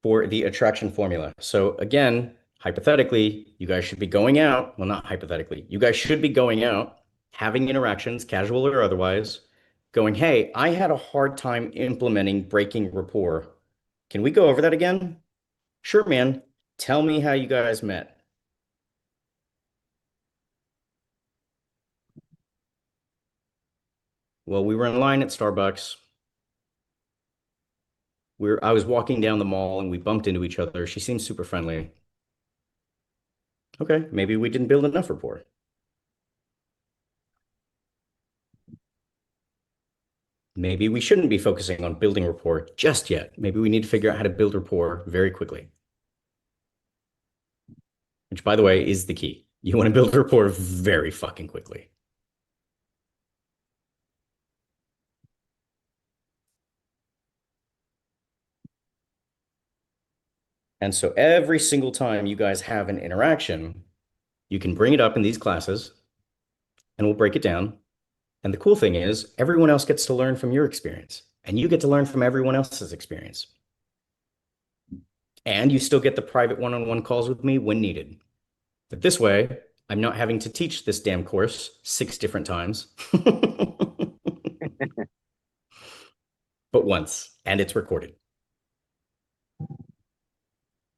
for the attraction formula. So again, hypothetically, you guys should be going out. Well, not hypothetically. You guys should be going out, having interactions, casual or otherwise, going, hey, I had a hard time implementing breaking rapport. Can we go over that again? Sure, man. Tell me how you guys met. Well, we were in line at Starbucks. I was walking down the mall and we bumped into each other. She seemed super friendly. Okay, maybe we didn't build enough rapport. Maybe we shouldn't be focusing on building rapport just yet. Maybe we need to figure out how to build rapport very quickly, which, by the way, is the key. You want to build rapport very fucking quickly. And so every single time you guys have an interaction, you can bring it up in these classes and we'll break it down. And the cool thing is, everyone else gets to learn from your experience, and you get to learn from everyone else's experience. And you still get the private one-on-one calls with me when needed. But this way, I'm not having to teach this damn course 6 different times, but once, and it's recorded.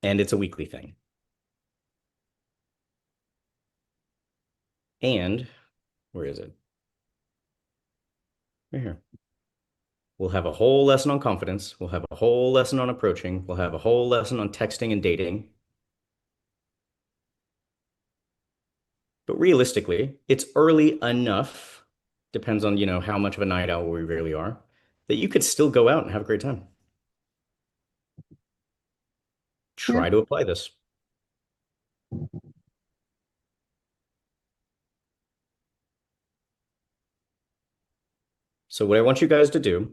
And it's a weekly thing. And where is it? Right here. We'll have a whole lesson on confidence. We'll have a whole lesson on approaching. We'll have a whole lesson on texting and dating. But realistically, it's early enough, depends on, how much of a night owl we really are, that you could still go out and have a great time. Yeah. Try to apply this. So what I want you guys to do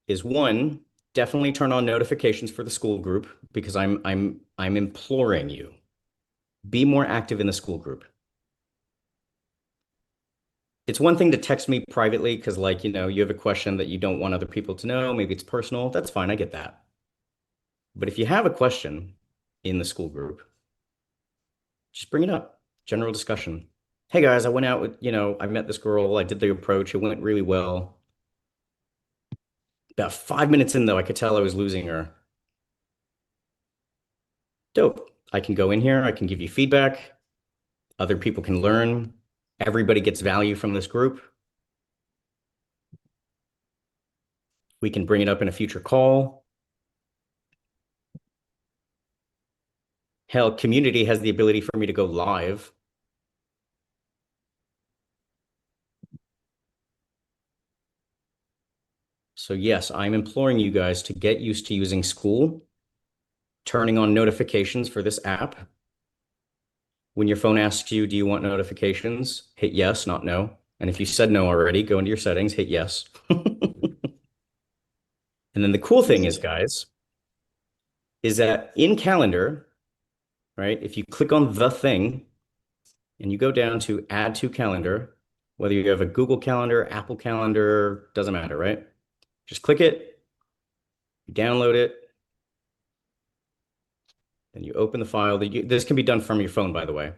is, one, definitely turn on notifications for the school group because I'm imploring you. Be more active in the school group. It's one thing to text me privately because, like, you have a question that you don't want other people to know. Maybe it's personal. That's fine. I get that. But if you have a question in the school group, just bring it up. General discussion. Hey guys, I went out with, I met this girl. I did the approach. It went really well. About 5 minutes in, though, I could tell I was losing her. Dope. I can go in here. I can give you feedback. Other people can learn. Everybody gets value from this group. We can bring it up in a future call. Hell, community has the ability for me to go live. So yes, I'm imploring you guys to get used to using School, turning on notifications for this app. When your phone asks you, do you want notifications? Hit yes, not no. And if you said no already, go into your settings, hit yes. And then the cool thing is, guys, is that in Calendar, right, if you click on the thing and you go down to add to calendar, whether you have a Google Calendar, Apple Calendar, doesn't matter, right? Just click it, you download it, then you open the file. This can be done from your phone, by the way.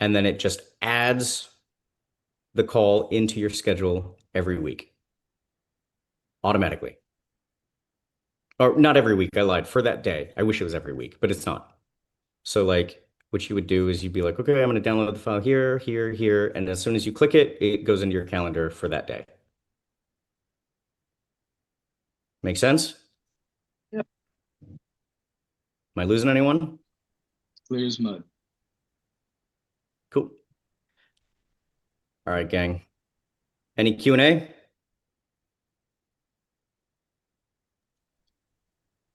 And then it just adds the call into your schedule every week automatically. Or not every week, I lied, for that day. I wish it was every week, but it's not. So like what you would do is you'd be like, okay, I'm going to download the file here, here, here. And as soon as you click it, it goes into your calendar for that day. Make sense? Yep. Am I losing anyone? Clear as mud. Cool. All right, gang. Any Q&A?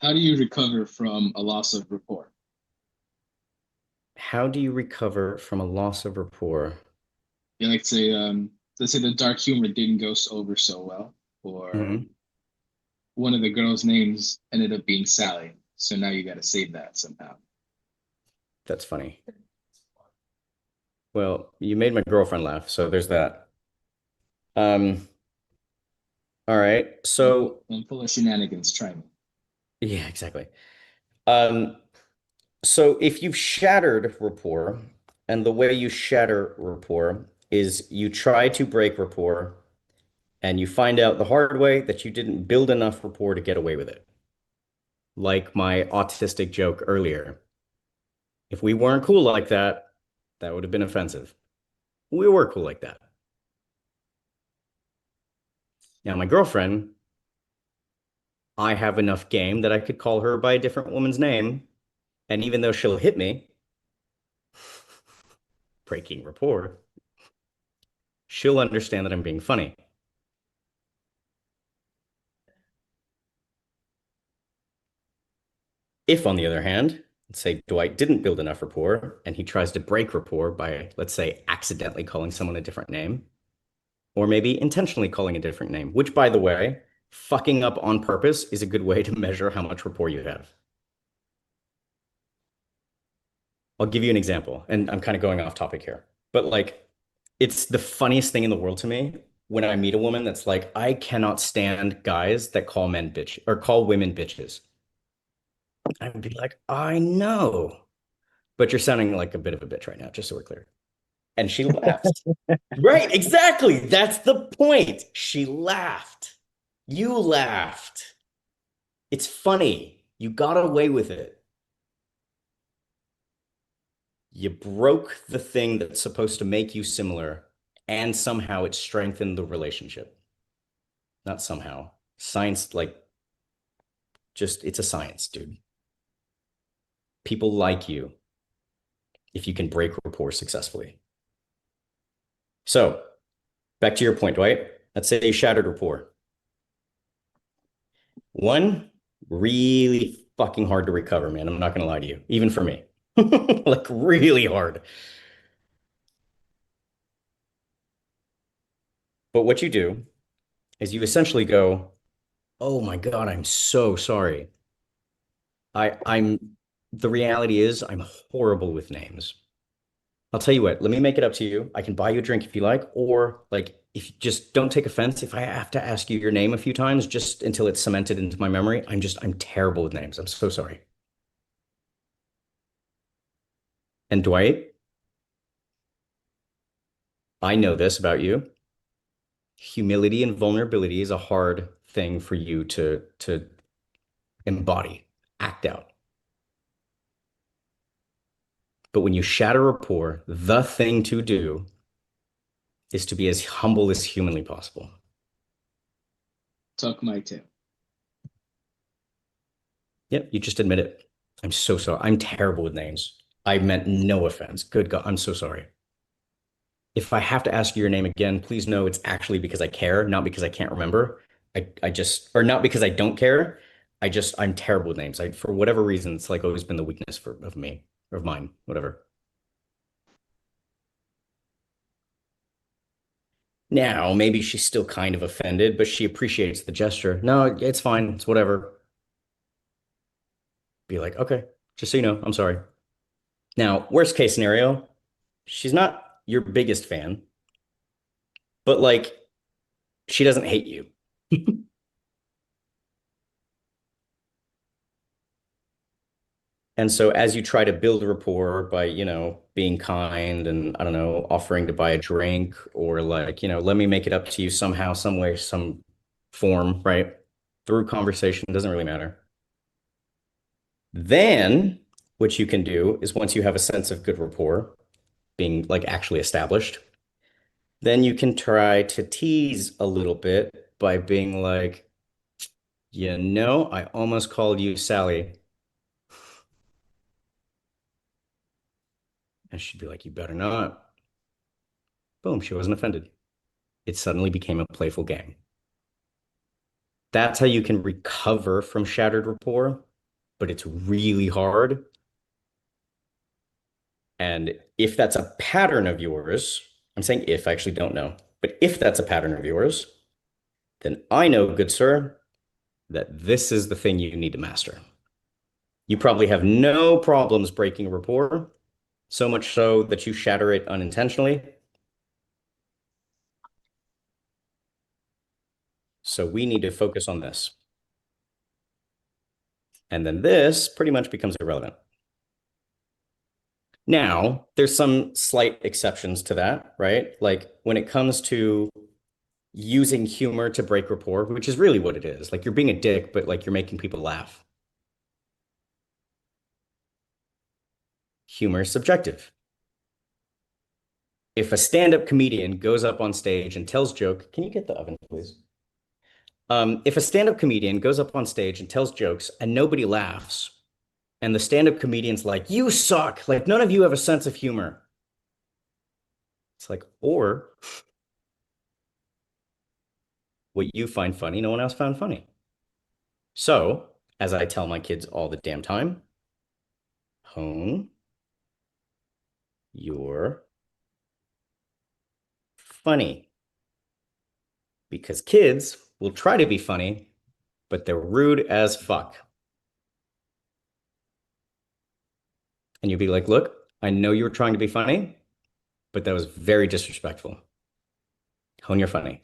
How do you recover from a loss of rapport? How do you recover from a loss of rapport? Yeah, like say, let's say the dark humor didn't go over so well, or Mhm. one of the girls' names ended up being Sally. So now you got to save that somehow. That's funny. Well, you made my girlfriend laugh, so there's that. Um, all right. So, I'm full of shenanigans. Try me. yeah, exactly. Um, so if you've shattered rapport, and the way you shatter rapport is you try to break rapport and you find out the hard way that you didn't build enough rapport to get away with it. Like my autistic joke earlier. If we weren't cool like that, that would have been offensive. We were cool like that. Now, my girlfriend, I have enough game that I could call her by a different woman's name. And even though she'll hit me, breaking rapport, she'll understand that I'm being funny. If, on the other hand, let's say Dwight didn't build enough rapport and he tries to break rapport by, let's say, accidentally calling someone a different name, or maybe intentionally calling a different name, which, by the way, fucking up on purpose is a good way to measure how much rapport you have. I'll give you an example, and I'm kind of going off topic here, but like, it's the funniest thing in the world to me when I meet a woman that's like, I cannot stand guys that call men bitch or call women bitches. I would be like, I know, but you're sounding like a bit of a bitch right now, just so we're clear. And she laughed. Right, exactly. That's the point. She laughed. You laughed. It's funny. You got away with it. You broke the thing that's supposed to make you similar, and somehow it strengthened the relationship. Not somehow. Science, like, just, it's a science, dude. People like you if you can break rapport successfully. So, back to your point, Dwight. Let's say you shattered rapport. One, really fucking hard to recover, man. I'm not gonna lie to you, even for me. Like really hard. But what you do is you essentially go, "Oh my God, I'm so sorry. I'm the reality is I'm horrible with names. I'll tell you what, let me make it up to you. I can buy you a drink if you like, or like if you just don't take offense if I have to ask you your name a few times just until it's cemented into my memory. I'm terrible with names. I'm so sorry." And Dwight, I know this about you. Humility and vulnerability is a hard thing for you to embody, act out. But when you shatter rapport, the thing to do is to be as humble as humanly possible. Tuck my tail. Yep, you just admit it. I'm so sorry. I'm terrible with names. I meant no offense. Good God, I'm so sorry. If I have to ask you your name again, please know it's actually because I care, not because I can't remember. I just, or not because I don't care. I'm terrible with names. For whatever reason, it's like always been the weakness of me, or of mine, whatever. Now, maybe she's still kind of offended, but she appreciates the gesture. No, it's fine. It's whatever. Be like, okay, just so you know, I'm sorry. Now, worst case scenario, she's not your biggest fan, but like she doesn't hate you. And so as you try to build rapport by, being kind and I don't know, offering to buy a drink or like, let me make it up to you somehow, some way, some form, right? Through conversation, doesn't really matter. Then what you can do is once you have a sense of good rapport being like actually established, then you can try to tease a little bit by being like, I almost called you Sally. And she'd be like, you better not. Boom, she wasn't offended. It suddenly became a playful game. That's how you can recover from shattered rapport, but it's really hard. And if that's a pattern of yours, I'm saying if, I actually don't know, but if that's a pattern of yours, then I know, good sir, that this is the thing you need to master. You probably have no problems breaking rapport, so much so that you shatter it unintentionally. So we need to focus on this. And then this pretty much becomes irrelevant. Now, there's some slight exceptions to that, right? Like when it comes to using humor to break rapport, which is really what it is. Like you're being a dick, but like you're making people laugh. Humor is subjective. If a stand-up comedian goes up on stage and tells joke, can you get the oven, please? If a stand-up comedian goes up on stage and tells jokes and nobody laughs, and the stand-up comedian's like, "You suck," like none of you have a sense of humor. It's like, or what you find funny, no one else found funny. So, as I tell my kids all the damn time, hone your funny. Because kids will try to be funny, but they're rude as fuck. And you'll be like, look, I know you were trying to be funny, but that was very disrespectful. Hone your funny.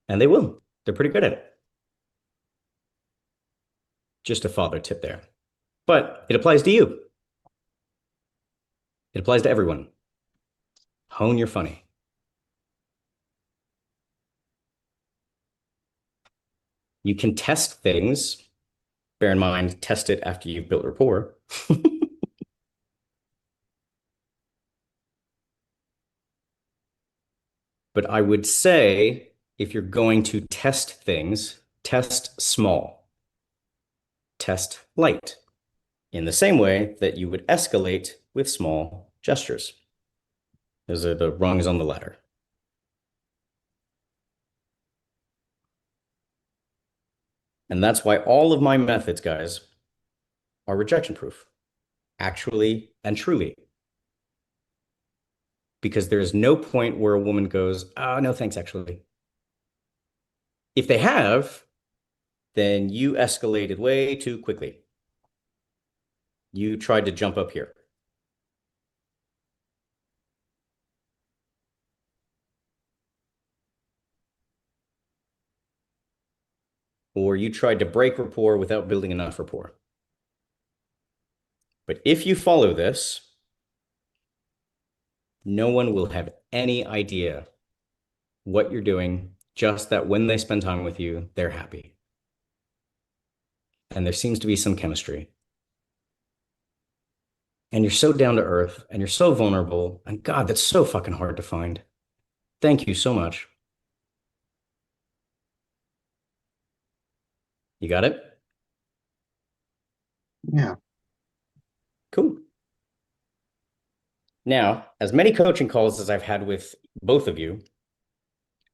And they will. They're pretty good at it. Just a father tip there. But it applies to you. It applies to everyone. Hone your funny. You can test things. Bear in mind, test it after you've built rapport. But I would say if you're going to test things, test small, test light, in the same way that you would escalate with small gestures. Those are the rungs on the ladder. And that's why all of my methods, guys, are rejection proof, actually and truly. Because there is no point where a woman goes, oh, no, thanks, actually. If they have, then you escalated way too quickly. You tried to jump up here. Or you tried to break rapport without building enough rapport. But if you follow this, no one will have any idea what you're doing, just that when they spend time with you, they're happy. And there seems to be some chemistry. And you're so down to earth and you're so vulnerable. And God, that's so fucking hard to find. Thank you so much. You got it? Yeah. Cool. Now, as many coaching calls as I've had with both of you,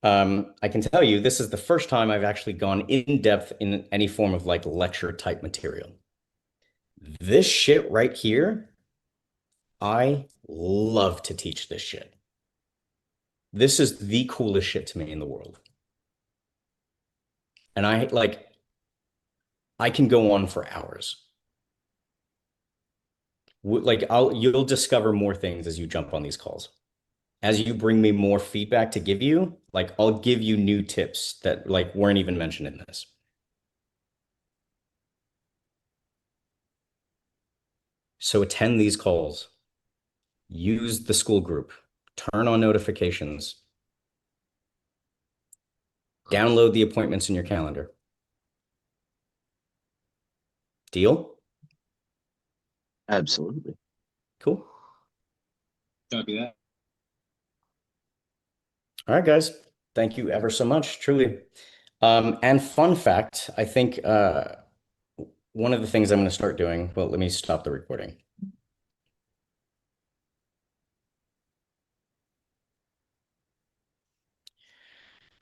I can tell you this is the first time I've actually gone in depth in any form of like lecture type material. This shit right here, I love to teach this shit. This is the coolest shit to me in the world. And I can go on for hours. You'll discover more things as you jump on these calls. As you bring me more feedback to give you, like I'll give you new tips that like weren't even mentioned in this. So attend these calls. Use the school group. Turn on notifications. Download the appointments in your calendar. Deal? Absolutely. Cool. Copy that. All right, guys. Thank you ever so much, truly. And fun fact, I think one of the things I'm going to start doing, well, let me stop the recording.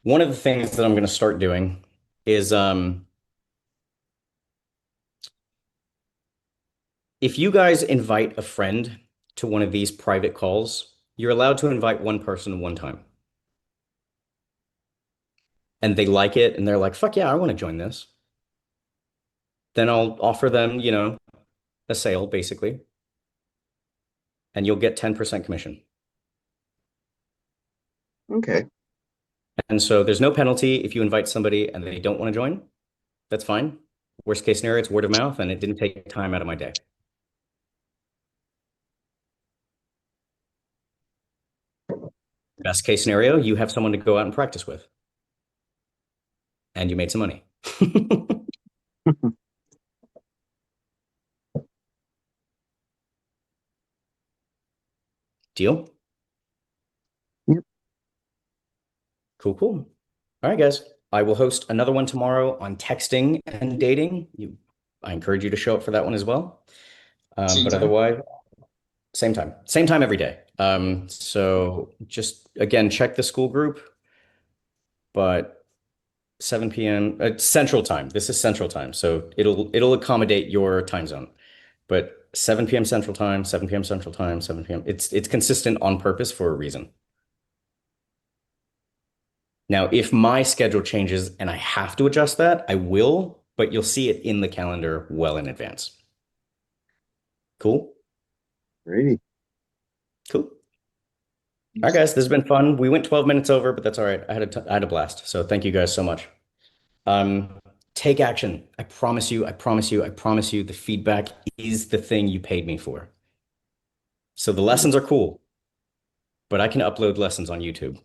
One of the things that I'm going to start doing is if you guys invite a friend to one of these private calls, you're allowed to invite one person one time. And they like it and they're like, fuck yeah, I want to join this. Then I'll offer them, a sale basically, and you'll get 10% commission. Okay. And so there's no penalty if you invite somebody and they don't want to join. That's fine. Worst case scenario, it's word of mouth and it didn't take time out of my day. Best case scenario, you have someone to go out and practice with and you made some money. Deal? Yep. Cool, cool. All right, guys. I will host another one tomorrow on texting and dating. I encourage you to show up for that one as well. Same But time? otherwise, same time every day. So just again, check the school group, but 7 p.m. Central time. This is Central time, so it'll accommodate your time zone. But 7 p.m. Central time, 7 p.m. Central time, 7 p.m. It's consistent on purpose for a reason. Now, if my schedule changes and I have to adjust that, I will, but you'll see it in the calendar well in advance. Cool? Great. Cool. All right, guys, this has been fun. We went 12 minutes over, but that's all right. I had a blast. So thank you guys so much. Um, take action. I promise you, I promise you, I promise you, the feedback is the thing you paid me for. So the lessons are cool, but I can upload lessons on YouTube.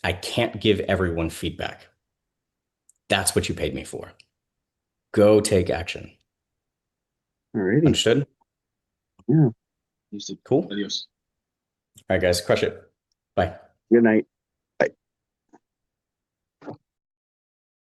I can't give everyone feedback. That's what you paid me for. Go take action. Alrighty. Understood? Yeah. Understood. Cool. Adios. All right, guys, crush it. Bye. Good night.